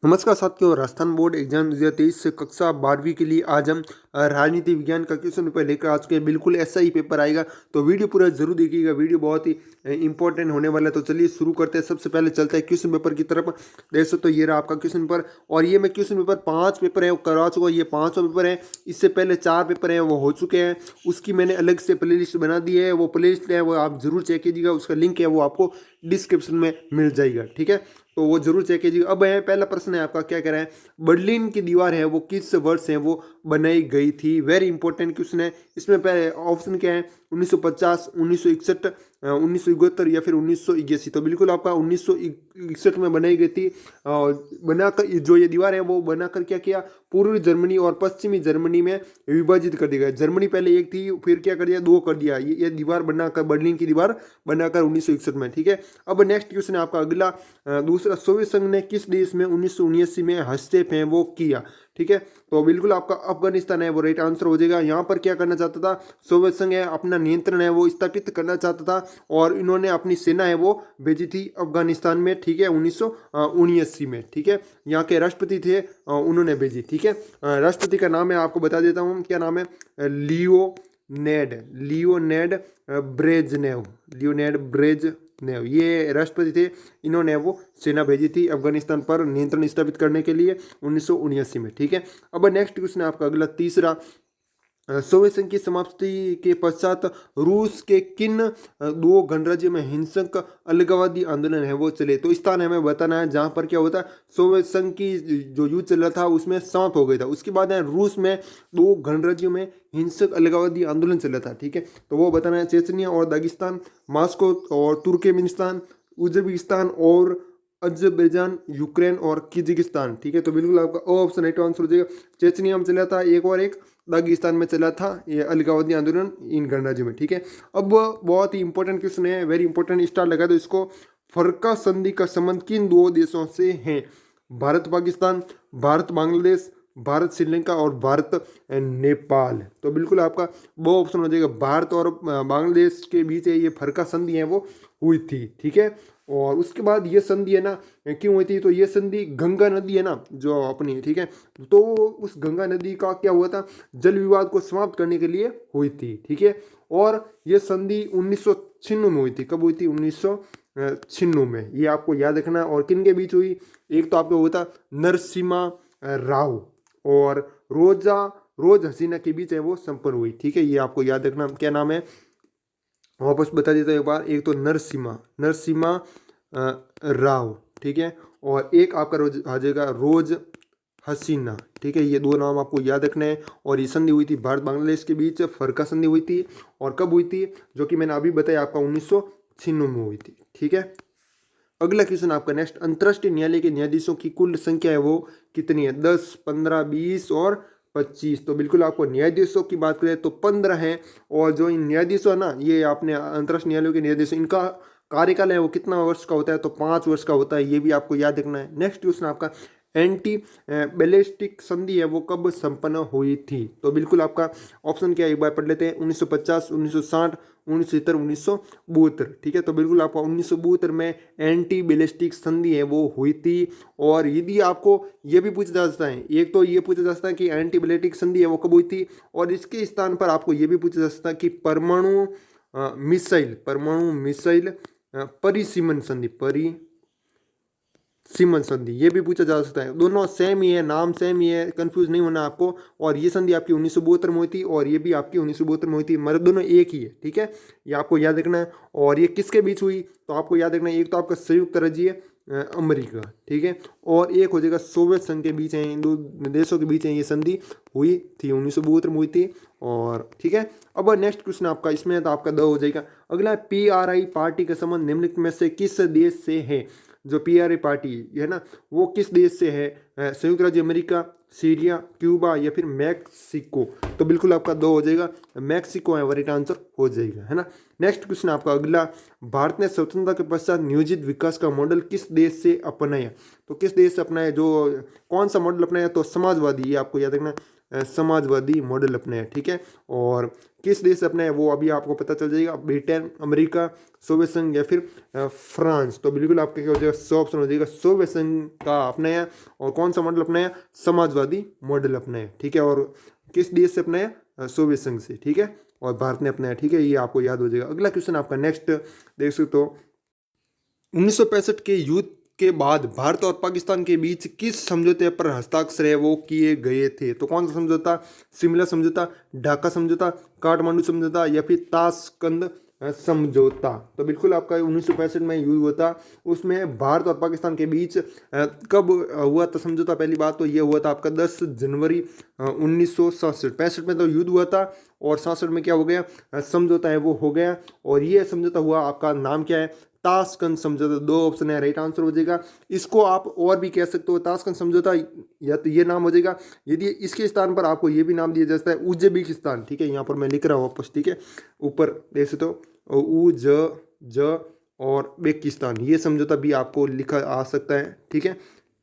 नमस्कार साथियों, Rajasthan board exam 2023 से कक्षा 12वीं के लिए आज हम राजनीति विज्ञान का क्वेश्चन पेपर लेकर आ चुके हैं। बिल्कुल ऐसा ही पेपर आएगा, तो वीडियो पूरा जरूर देखिएगा। वीडियो बहुत ही इंपॉर्टेंट होने वाला है। तो चलिए शुरू करते हैं। सबसे पहले चलते हैं क्वेश्चन पेपर की तरफ। देख सकते हो, ये रहा आपका क्वेश्चन पेपर। और ये मैं क्वेश्चन पेपर 5 पेपर है वो करवा चुका हूँ। ये 5वां पेपर है। इससे पहले 4 पेपर हैं वो हो चुके हैं। उसकी मैंने अलग से प्ले लिस्ट बना दी है। वो प्ले लिस्ट है वो आप जरूर चेक कीजिएगा। उसका लिंक है वो आपको डिस्क्रिप्शन में मिल जाएगा, ठीक है। तो वो जरूर चेक कीजिएगा। अब है पहला प्रश्न है आपका, क्या कह रहा है, बर्लिन की दीवार है वो किस वर्ष है वो बनाई गई थी। वेरी इंपॉर्टेंट क्वेश्चन है। इसमें पहले ऑप्शन क्या है, 1950, 1961, 1972 या फिर 1981। तो बिल्कुल आपका 1961 में बनाई गई थी। बनाकर जो ये दीवार है वो बनाकर क्या किया, पूर्वी जर्मनी और पश्चिमी जर्मनी में विभाजित कर दिया गया। जर्मनी पहले एक थी, फिर क्या कर दिया, 2 कर दिया। ये दीवार बनाकर, बर्लिन की दीवार बनाकर 1961 में, ठीक है। अब नेक्स्ट क्वेश्चन है आपका अगला, दूसरा, सोवियत संघ ने किस देश में 1979 में हस्तक्षेप है वो किया, ठीक है। तो बिल्कुल आपका अफगानिस्तान है वो राइट आंसर हो जाएगा। यहाँ पर क्या करना चाहता था, सोवियत संघ है अपना नियंत्रण है वो स्थापित करना चाहता था और इन्होंने अपनी सेना है वो भेजी थी अफगानिस्तान में, ठीक है, 1979 में, ठीक है। यहाँ के राष्ट्रपति थे, उन्होंने भेजी, ठीक है। राष्ट्रपति का नाम है आपको बता देता हूँ, क्या नाम है, लियोनेड ब्रेजनेव, ये राष्ट्रपति थे। इन्होंने वो सेना भेजी थी अफगानिस्तान पर नियंत्रण स्थापित करने के लिए 1979 में, ठीक है। अब नेक्स्ट क्वेश्चन है आपका अगला, तीसरा, सोवियत संघ की समाप्ति के पश्चात रूस के किन 2 गणराज्यों में हिंसक अलगाववादी आंदोलन है वो चले। तो स्थान हमें बताना है जहाँ पर क्या होता है, सोवियत संघ की जो युद्ध चल रहा था उसमें समाप्त हो गया था। उसके बाद है रूस में 2 गणराज्यों में हिंसक अलगाववादी आंदोलन चल रहा था, ठीक है। तो वो बताना है, चेचनिया और दागिस्तान, मॉस्को और तुर्कमेनिस्तान, उज्बेकिस्तान और अजरबैजान, यूक्रेन और किर्गिस्तान, ठीक है। तो बिल्कुल आपका ऑप्शन राइट आंसर हो जाएगा। चेचनिया में चला था एक, और एक दागिस्तान में चला था ये अलगाववादी आंदोलन इन गणराज्यों में, ठीक है। अब बहुत ही इंपॉर्टेंट क्वेश्चन है, वेरी इंपॉर्टेंट, स्टार लगा दो इसको। फरक्का संधि का संबंध किन 2 देशों से है, भारत पाकिस्तान, भारत बांग्लादेश, भारत श्रीलंका और भारत नेपाल। तो बिल्कुल आपका वो ऑप्शन हो जाएगा, भारत और बांग्लादेश के बीच ये फरक्का संधि है वो हुई थी, ठीक है। और उसके बाद ये संधि है ना क्यों हुई थी, तो ये संधि गंगा नदी है ना जो अपनी, ठीक है, तो उस गंगा नदी का क्या हुआ था, जल विवाद को समाप्त करने के लिए हुई थी, ठीक है। और ये संधि 1996 में हुई थी। कब हुई थी, 1996 में। ये आपको याद रखना। और किन के बीच हुई, एक तो आपको हुआ था नरसिम्हा राव और रोज हसीना के बीच है वो संपन्न हुई, ठीक है। ये आपको याद रखना। क्या नाम है, वापस बता देता हूँ एक बार। एक तो नरसिम्हा राव, ठीक है, और एक आपका रोज आ जाएगा रोज हसीना, ठीक है। ये 2 नाम आपको याद रखने हैं। और ये संधि हुई थी भारत बांग्लादेश के बीच, फरक्का संधि हुई थी। और कब हुई थी, जो कि मैंने अभी बताया आपका 1996 में हुई थी, ठीक है। अगला क्वेश्चन आपका नेक्स्ट, अंतर्राष्ट्रीय न्यायालय के न्यायाधीशों की कुल संख्या है वो कितनी है, 10, 15, 20 और 25। तो बिल्कुल आपको न्यायाधीशों की बात करें तो 15 हैं। और जो इन न्यायाधीशों है ना, ये आपने अंतर्राष्ट्रीय न्यायालयों के न्यायाधीश, इनका कार्यकाल है वो कितना वर्ष का होता है, तो 5 वर्ष का होता है। ये भी आपको याद रखना है। नेक्स्ट क्वेश्चन आपका, एंटी बैलिस्टिक संधि है वो कब संपन्न हुई थी। तो बिल्कुल आपका ऑप्शन क्या है, एक बार पढ़ लेते हैं, 1950, 1960, 1970, 1972, ठीक है। तो बिल्कुल आपका 1972 में एंटी बैलिस्टिक संधि है वो हुई थी। और यदि आपको ये भी पूछा जा सकता है, एक तो ये पूछा जा सकता है कि एंटी बैलिस्टिक संधि है वो कब हुई थी, और इसके स्थान पर आपको ये भी पूछा जा सकता है कि परमाणु मिसाइल सीमन संधि, ये भी पूछा जा सकता है। दोनों सेम ही है, नाम सेम ही है, कंफ्यूज नहीं होना आपको। और ये संधि आपकी 1972 में हुई थी और ये भी आपकी 1972 में हुई थी, मतलब दोनों एक ही है, ठीक है। ये आपको याद रखना है। और ये किसके बीच हुई, तो आपको याद रखना है, एक तो आपका संयुक्त राज्य अमेरिका, ठीक है, और एक हो जाएगा सोवियत संघ के बीच है, इन 2 देशों के बीच है ये संधि हुई थी, 1972 में हुई थी। और ठीक है, अब नेक्स्ट क्वेश्चन आपका, इसमें तो आपका 2 हो जाएगा। अगला, PRI पार्टी का संबंध निम्नलिखित में से किस देश से है। जो PRI पार्टी है ना वो किस देश से है, संयुक्त राज्य अमेरिका, सीरिया, क्यूबा या फिर मैक्सिको। तो बिल्कुल आपका 2 हो जाएगा, मैक्सिको है राइट आंसर हो जाएगा, है ना। नेक्स्ट क्वेश्चन आपका अगला, भारत ने स्वतंत्रता के पश्चात नियोजित विकास का मॉडल किस देश से अपनाया। तो किस देश से अपनाया, जो कौन सा मॉडल अपनाया, तो समाजवादी, ये आपको याद रखना। समाजवादी मॉडल अपनाया, ठीक है। और किस देश से अपनाया वो अभी आपको पता चल जाएगा, ब्रिटेन, अमेरिका, सोवियत संघ या फिर फ्रांस। तो बिल्कुल आपका क्या हो जाएगा, सो ऑप्शन हो जाएगा सोवियत संघ का अपनाया। और कौन सा मॉडल अपनाया, समाजवादी मॉडल अपनाया, ठीक है। और किस देश से अपनाया, सोवियत संघ से, ठीक है। और भारत ने अपनाया, ठीक है, ये आपको याद हो जाएगा। अगला क्वेश्चन आपका नेक्स्ट देख सकते हो, 1965 के युद्ध के बाद भारत और पाकिस्तान के बीच किस समझौते पर हस्ताक्षर है वो किए गए थे। तो कौन सा समझौता, शिमला समझौता, ढाका समझौता, काठमांडू समझौता या फिर ताशकंद समझौता। तो बिल्कुल आपका 1965 में युद्ध हुआ था, उसमें भारत और पाकिस्तान के बीच कब हुआ था समझौता, पहली बात तो ये हुआ था आपका 10 जनवरी 1967। 65 में तो युद्ध हुआ था और 67 में क्या हो गया, समझौता है वो हो गया। और ये समझौता हुआ, आपका नाम क्या है, ताशकंद समझौता। दो ऑप्शन है, राइट आंसर हो जाएगा। इसको आप और भी कह सकते हो, ताशकंद समझौता, या तो ये नाम हो जाएगा। यदि इसके स्थान पर आपको ये भी नाम दिया जाता है उज्बेकिस्तान, ठीक है, यहाँ पर मैं लिख रहा हूँ वापस, ठीक है, ऊपर देख सकते हो ज और बेकिस्तान, ये समझौता भी आपको लिखा आ सकता है, ठीक है,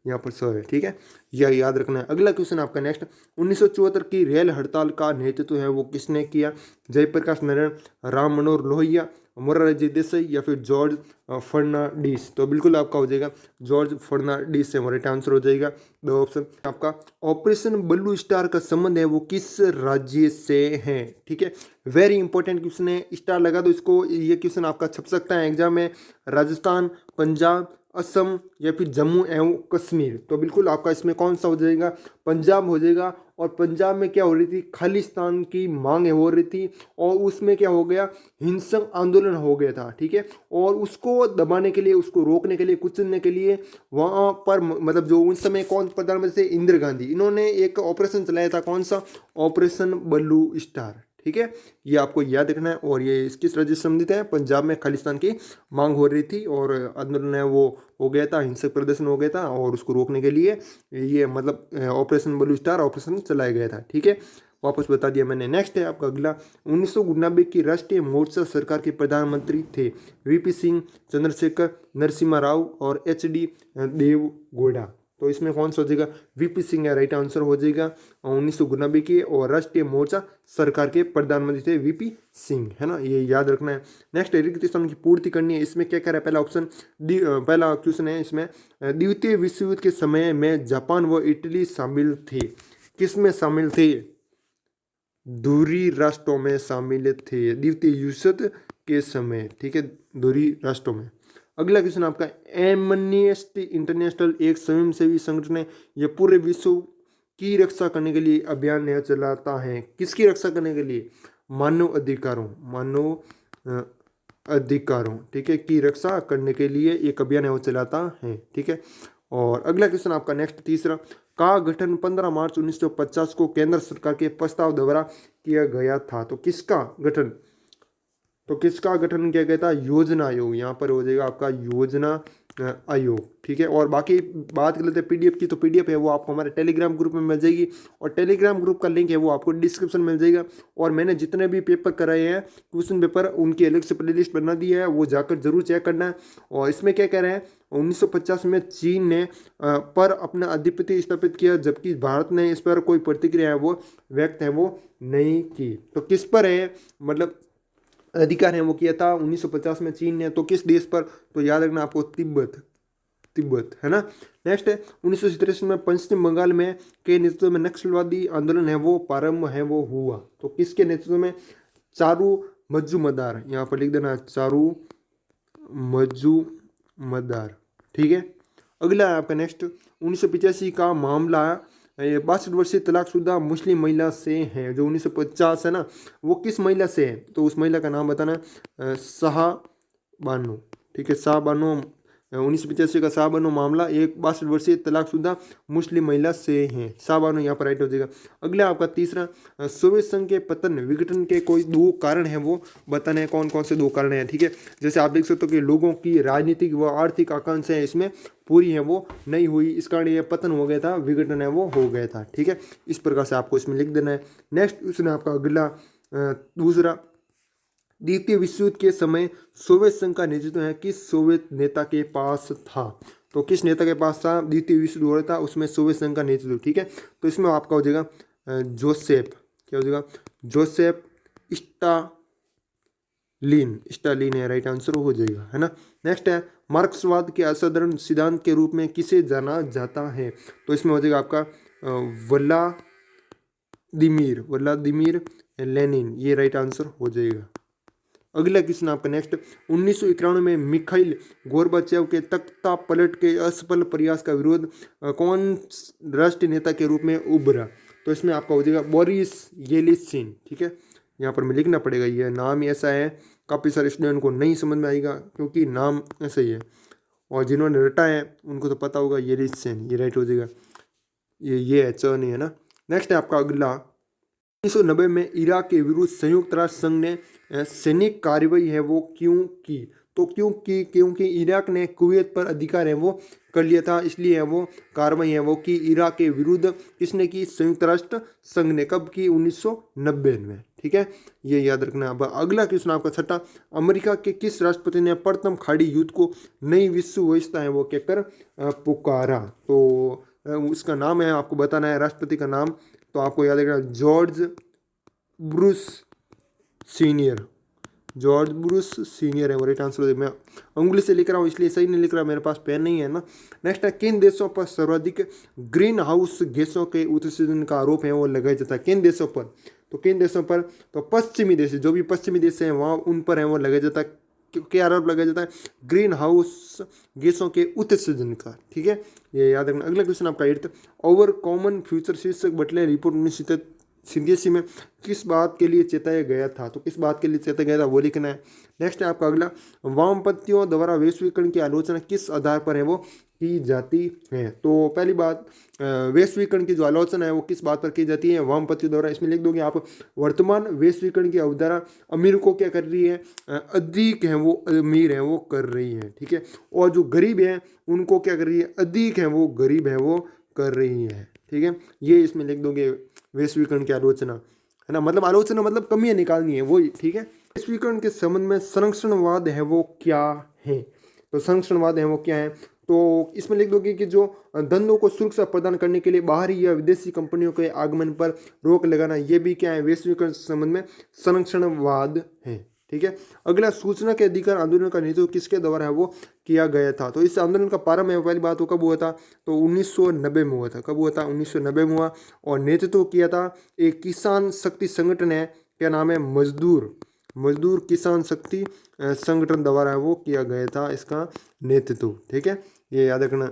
यहाँ पर है, ठीक है, यह याद रखना है। अगला क्वेश्चन आपका नेक्स्ट, 1974 की रेल हड़ताल का नेतृत्व है वो किसने किया, जयप्रकाश नारायण, राम मनोहर लोहिया, मोरारजी देसाई या फिर जॉर्ज फर्नांडिस। तो बिल्कुल आपका हो जाएगा जॉर्ज फर्नांडिस से राइट आंसर हो जाएगा। दो ऑप्शन आपका। ऑपरेशन ब्लू स्टार का संबंध है वो किस राज्य से है, ठीक है, वेरी इंपॉर्टेंट क्वेश्चन है, स्टार लगा दो इसको, ये क्वेश्चन आपका छप सकता है एग्जाम में। राजस्थान, पंजाब, असम या फिर जम्मू एवं कश्मीर। तो बिल्कुल आपका इसमें कौन सा हो जाएगा, पंजाब हो जाएगा। और पंजाब में क्या हो रही थी, खालिस्तान की मांग हो रही थी और उसमें क्या हो गया, हिंसक आंदोलन हो गया था, ठीक है। और उसको दबाने के लिए, उसको रोकने के लिए, कुचलने के लिए वहाँ पर मतलब जो उस समय कौन प्रधानमंत्री थे, इंदिरा गांधी, इन्होंने एक ऑपरेशन चलाया था, कौन सा, ऑपरेशन ब्लू स्टार, ठीक है, ये आपको याद रखना है। और ये किस राज्य से संबंधित है, पंजाब में खालिस्तान की मांग हो रही थी और आंदोलन है वो हो गया था, हिंसक प्रदर्शन हो गया था और उसको रोकने के लिए ये मतलब ऑपरेशन ब्लू स्टार ऑपरेशन चलाया गया था, ठीक है, वापस बता दिया मैंने। नेक्स्ट है आपका अगला, 1999 की राष्ट्रीय मोर्चा सरकार के प्रधानमंत्री थे वीपी सिंह, चंद्रशेखर, नरसिम्हा राव और एचडी देवगौड़ा। तो इसमें कौन सा हो जाएगा, वीपी सिंह राइट आंसर हो जाएगा। 1999 की और राष्ट्रीय मोर्चा सरकार के प्रधानमंत्री थे वीपी सिंह, है ना, ये याद रखना है। नेक्स्ट, रिक्त स्थान की पूर्ति करनी है, इसमें क्या कह रहा है, पहला ऑप्शन, पहला क्वेश्चन है इसमें, द्वितीय विश्व युद्ध के समय में जापान व इटली शामिल थे, किस में शामिल थे, दूरी राष्ट्रों में शामिल थे द्वितीय विश्व युद्ध के समय, ठीक है, दूरी राष्ट्रों में। अगला क्वेश्चन आपका, एमनेस्टी इंटरनेशनल एक स्वयंसेवी संगठन है, यह पूरे विश्व की रक्षा करने के लिए अभियान यह चलाता है, किसकी रक्षा करने के लिए, मानव अधिकारों, ठीक है, की रक्षा करने के लिए एक अभियान है वो चलाता है, ठीक है। और अगला क्वेश्चन आपका नेक्स्ट तीसरा, का गठन 15 मार्च 1950 को केंद्र सरकार के प्रस्ताव द्वारा किया गया था। तो किसका गठन, किया गया था, योजना आयोग, यहाँ पर हो जाएगा आपका योजना आयोग, ठीक है। और बाकी बात कर लेते हैं पीडीएफ की, तो पीडीएफ है वो आपको हमारे टेलीग्राम ग्रुप में मिल जाएगी और टेलीग्राम ग्रुप का लिंक है वो आपको डिस्क्रिप्शन में मिल जाएगा। और मैंने जितने भी पेपर कराए हैं क्वेश्चन पेपर, उनकी अलग से प्लेलिस्ट बना दी है, वो जाकर जरूर चेक करना है। और इसमें क्या कह रहे हैं, 1950 में चीन ने पर अपना आधिपत्य स्थापित किया, जबकि भारत ने इस पर कोई प्रतिक्रिया है वो व्यक्त है वो नहीं की। तो किस पर है, मतलब अधिकार है वो किया था 1950 में चीन ने, तो किस देश पर, तो याद रखना आपको तिब्बत, है ना। नेक्स्ट है, 1987 में पश्चिम बंगाल में के नेतृत्व में नक्सलवादी आंदोलन है वो प्रारंभ है वो हुआ, तो किसके नेतृत्व में, चारू मजुमदार, यहाँ पर लिख देना चारू मजुमदार, ठीक है। अगला है आपका नेक्स्ट, 1985 का मामला 62 वर्षीय तलाकशुदा मुस्लिम महिला से है, जो 1950 है ना, वो किस महिला से है, तो उस महिला का नाम बताना, शाहबानो, ठीक है, शाहबानो। 1985 का शाहबानो मामला एक 62 वर्षीय तलाकशुदा मुस्लिम महिला से है, शाहबानो यहाँ पर राइट हो जाएगा। अगला आपका तीसरा, सोवियत संघ के पतन विघटन के कोई दो कारण है वो बताना है, कौन कौन से दो कारण हैं, ठीक है। जैसे आप देख सकते हो कि लोगों की राजनीतिक व आर्थिक आकांक्षाएं इसमें पूरी है वो नहीं हुई, इस कारण ये पतन हो गया था, विघटन है वो हो गया था, ठीक है। इस प्रकार से आपको इसमें लिख देना है। नेक्स्ट क्वेश्चन आपका अगला दूसरा, द्वितीय विश्व युद्ध के समय सोवियत संघ का नेतृत्व है किस सोवियत नेता के पास था, तो किस नेता के पास था, द्वितीय विश्व युद्ध हो रहा था उसमें सोवियत संघ का नेतृत्व, ठीक है। तो इसमें आपका हो जाएगा जोसेफ, क्या हो जाएगा, जोसेफ स्टालिन है, राइट आंसर हो जाएगा, है ना। नेक्स्ट है मार्क्सवाद के असाधारण सिद्धांत के रूप में किसे जाना जाता है, तो इसमें हो जाएगा आपका व्लादिमीर लेनिन, ये राइट आंसर हो जाएगा। अगला क्वेश्चन आपका नेक्स्ट, 1991 में मिखाइल गोर्बाचेव के तख्ता पलट के असफल प्रयास का विरोध कौन राष्ट्रीय नेता के रूप में उभरा, तो इसमें आपका हो जाएगा बोरिस येलिसिन, ठीक है। यहाँ पर मैं लिखना पड़ेगा, ये नाम ही ऐसा है, काफ़ी सारे स्टूडेंट को नहीं समझ में आएगा क्योंकि नाम ऐसा ही है, और जिन्होंने रटा है उनको तो पता होगा, येलिसिन, ये राइट हो जाएगा, ये है च नहीं है ना। नेक्स्ट है आपका अगला, 1990 में इराक के विरुद्ध संयुक्त राष्ट्र संघ ने सैनिक कार्रवाई है वो क्यों की, तो क्यों की, क्योंकि इराक ने कुवैत पर अधिकार है वो कर लिया था, इसलिए है वो कार्रवाई है वो कि इराक के विरुद्ध किसने की, संयुक्त राष्ट्र संघ ने, कब की, 1990 में, ठीक है, ये याद रखना। अब अगला क्वेश्चन आपका छठा, अमेरिका के किस राष्ट्रपति ने प्रथम खाड़ी युद्ध को नई विश्व व्यवस्था है वो कहकर पुकारा, तो उसका नाम है, आपको बताना है राष्ट्रपति का नाम, तो आपको याद रखना जॉर्ज ब्रूस सीनियर है वो राइट आंसर। मैं उंगली से लिख रहा हूँ इसलिए सही नहीं लिख रहा, मेरे पास पेन नहीं है ना। नेक्स्ट है, किन देशों पर सर्वाधिक ग्रीन हाउस गैसों के उत्सर्जन का आरोप है वो लगाया जाता है, किन देशों पर, तो किन देशों पर, तो पश्चिमी देश, जो भी पश्चिमी देश हैं वहाँ उन पर है वो लगाया जाता है, क्या आरोप लगाया जाता है, ग्रीन हाउस गैसों के उत्सर्जन का, ठीक है, ये याद रखना। अगला क्वेश्चन आपका 8th, ओवर कॉमन फ्यूचर शीर्षक बटले रिपोर्ट 1987 में किस बात के लिए चेताया गया था, तो किस बात के लिए चेताया गया था वो लिखना है। नेक्स्ट है आपका अगला, वामपंथियों द्वारा वैश्वीकरण की आलोचना किस आधार पर है वो की जाती है, तो पहली बात, वैश्वीकरण की जो आलोचना है वो किस बात पर की जाती है, वामपंथियों द्वारा, इसमें लिख दोगे आप, वर्तमान वैश्वीकरण की अवधारणा अमीर को क्या कर रही है, अधिक है वो अमीर है वो कर रही है, ठीक है, और जो गरीब है उनको क्या कर रही है, अधिक है वो गरीब है वो कर रही है, ठीक है, ये इसमें लिख दोगे वैश्वीकरण की आलोचना, है ना, मतलब आलोचना मतलब कमियां निकालनी है वही, ठीक है। वैश्वीकरण के संबंध में संरक्षणवाद है वो क्या है, तो संरक्षणवाद है वो क्या है, तो इसमें लिख दोगे कि जो धंधों को सुरक्षा प्रदान करने के लिए बाहरी या विदेशी कंपनियों के आगमन पर रोक लगाना, ये भी क्या है, वैश्वीकरण के संबंध में संरक्षणवाद है, ठीक है। अगला, सूचना के अधिकार आंदोलन का नेतृत्व किसके द्वारा है वो किया गया था, तो इस आंदोलन का प्रारंभ है पहली बात वो कब हुआ था, तो 1990 में हुआ था, कब हुआ था, 1990 में हुआ, और नेतृत्व किया था एक किसान शक्ति संगठन है, क्या नाम है, मजदूर किसान शक्ति संगठन द्वारा है वो किया गया था इसका नेतृत्व, ठीक है, ये याद रखना।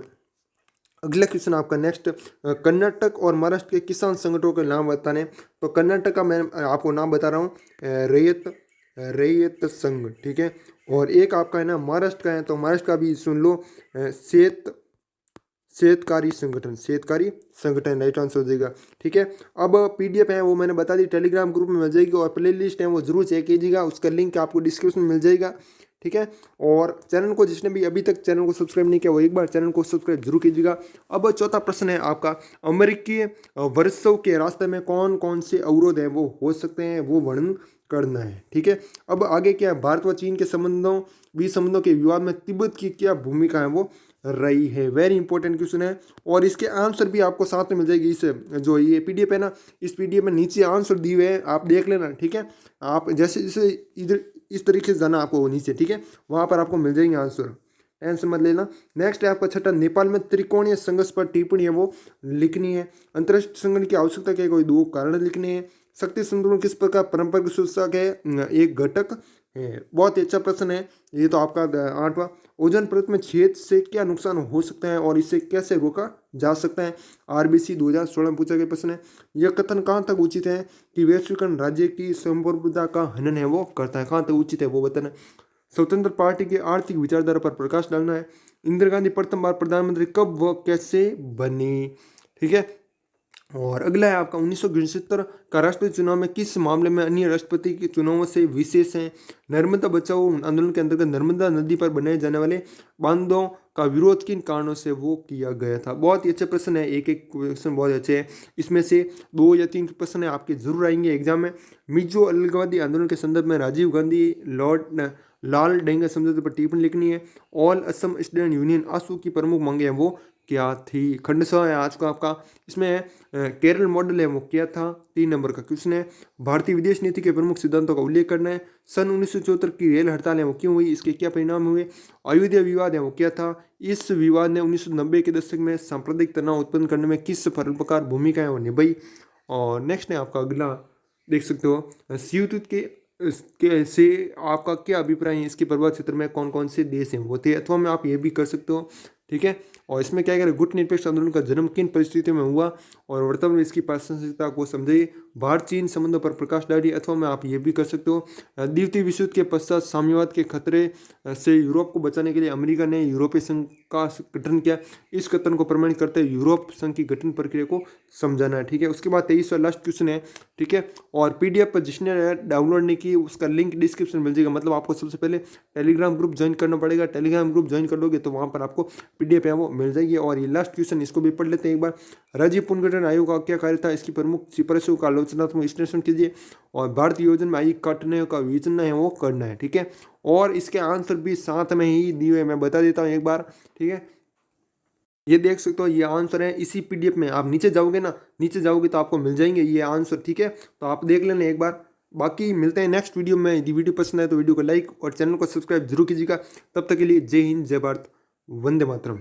अगला क्वेश्चन आपका नेक्स्ट, कर्नाटक और महाराष्ट्र के किसान संगठनों के नाम बताने, तो कर्नाटक का मैं आपको नाम बता रहा हूँ, रैयत संघ, ठीक है, और एक आपका है ना महाराष्ट्र का है, तो महाराष्ट्र का भी सुन लो, शेतकारी संगठन राइट आंसर हो जाएगा, ठीक है। अब पीडीएफ है वो मैंने बता दी, टेलीग्राम ग्रुप में मिल जाएगी, और प्ले लिस्ट है वो जरूर चेक कीजिएगा, उसका लिंक आपको डिस्क्रिप्शन में मिल जाएगा, ठीक है। और चैनल को जिसने भी अभी तक चैनल को सब्सक्राइब नहीं किया वो एक बार चैनल को सब्सक्राइब जरूर कीजिएगा। अब चौथा प्रश्न है आपका, अमेरिकी वर्षों के रास्ते में कौन कौन से अवरोध हैं वो हो सकते हैं वो वर्णन करना है, ठीक है। अब आगे क्या है, भारत व चीन के संबंधों के विवाद में तिब्बत की क्या भूमिका है वो रही है, वेरी इंपॉर्टेंट क्वेश्चन है, और इसके आंसर भी आपको साथ में मिल जाएगी, इस जो ये पीडीएफ है ना, इस पीडीएफ में नीचे आंसर दिए हुए हैं, आप देख लेना, ठीक है। आप जैसे जैसे इधर इस तरीके से जाना आपको नीचे, ठीक है, वहाँ पर आपको मिल जाएंगे आंसर, टेंशन मत लेना। नेक्स्ट है आपका छठा, नेपाल में त्रिकोणीय संघर्ष पर टिप्पणी है वो लिखनी है। अंतर्राष्ट्रीय संगठन की आवश्यकता के कोई 2 कारण लिखने हैं। शक्ति संतुलन किस प्रकार परंपरागत सूचक है, एक घटक है। बहुत ही अच्छा प्रश्न है ये, तो आपका 8वां, ओजोन परत में छेद से क्या नुकसान हो सकता है और इसे कैसे रोका जा सकता है, आरबीसी 2016 में पूछा गया प्रश्न है। यह कथन कहाँ तक उचित है कि वैश्वीकरण राज्य की संप्रभुता का हनन है वो करता है, कहाँ तक उचित है वो बताना। स्वतंत्र पार्टी की आर्थिक विचारधारा पर प्रकाश डालना है। इंदिरा गांधी प्रथम बार प्रधानमंत्री कब व कैसे बनी, ठीक है। और अगला है आपका 1969 का राष्ट्रपति चुनाव में किस मामले में अन्य राष्ट्रपति के चुनावों से विशेष है। नर्मदा बचाओ आंदोलन के अंतर्गत नर्मदा नदी पर बनाए जाने वाले बांधों का विरोध किन कारणों से वो किया गया था। बहुत ही अच्छा प्रश्न है, एक एक क्वेश्चन बहुत अच्छे हैं, इसमें से 2 या 3 प्रश्न है आपके जरूर आएंगे एग्जाम में। मिजो अलगाववादी आंदोलन के संदर्भ में राजीव गांधी लाल डेंगा समझौते पर टिप्पणी लिखनी है। ऑल असम स्टूडेंट यूनियन आसू की प्रमुख मांगे हैं वो क्या थी। खंड 100 है आज का आपका। इसमें केरल मॉडल है वो क्या था, 3 नंबर का क्वेश्चन है। भारतीय विदेश नीति के प्रमुख सिद्धांतों का उल्लेख करना है। सन 1974 की रेल हड़ताल है वो क्यों हुई, इसके क्या परिणाम हुए। अयोध्या विवाद है वो क्या था, इस विवाद ने 1990 के दशक में सांप्रदायिक तनाव उत्पन्न करने में किस प्रकार भूमिका है वो निभाई। और नेक्स्ट है आपका अगला, देख सकते हो शीतयुद्ध के से आपका क्या अभिप्राय है, इसके प्रभाव क्षेत्र में कौन कौन से देश हैं वो थे, अथवा में आप ये भी कर सकते हो। ठीक है, और इसमें क्या करें, गुट निरपेक्ष आंदोलन का जन्म किन परिस्थितियों में हुआ और वर्तमान में इसकी प्रासंगिकता को समझिए। भारत चीन संबंधों पर प्रकाश डालिए, अथवा में आप ये भी कर सकते हो। द्वितीय विश्व युद्ध के पश्चात साम्यवाद के खतरे से यूरोप को बचाने के लिए अमेरिका ने यूरोपीय संघ का गठन किया। इस कथन को प्रमाणित करते हुए यूरोप संघ की गठन प्रक्रिया को समझाना है। ठीक है, उसके बाद 23वां लास्ट क्वेश्चन है। ठीक है, और PDF पर जिसने डाउनलोड नहीं की उसका लिंक डिस्क्रिप्शन मिल जाएगा। मतलब आपको सबसे पहले टेलीग्राम ग्रुप ज्वाइन करना पड़ेगा। टेलीग्राम ग्रुप ज्वाइन कर लोगे तो वहाँ पर आपको PDF है वो मिल जाएगी। और ये लास्ट क्वेश्चन, इसको भी पढ़ लेते हैं एक बार। राज्य पुनर्गठन आयोग का क्या कार्य था, इसकी प्रमुख सिफारिशों का आलोचनात्मक विश्लेषण कीजिए। और भारतीय योजना में आई काटने का विवेचना है वो करना है। ठीक है, और इसके आंसर भी साथ में ही दिए हुए, मैं बता देता हूँ एक बार। ठीक है, ये देख सकते हो, ये आंसर है इसी PDF में। आप नीचे जाओगे ना, नीचे जाओगे तो आपको मिल जाएंगे ये आंसर। ठीक है, तो आप देख लेना एक बार। बाकी मिलते हैं नेक्स्ट वीडियो में। यदि वीडियो पसंद आए तो वीडियो को लाइक और चैनल को सब्सक्राइब जरूर कीजिएगा। तब तक के लिए जय हिंद, जय भारत, वंदे मातरम।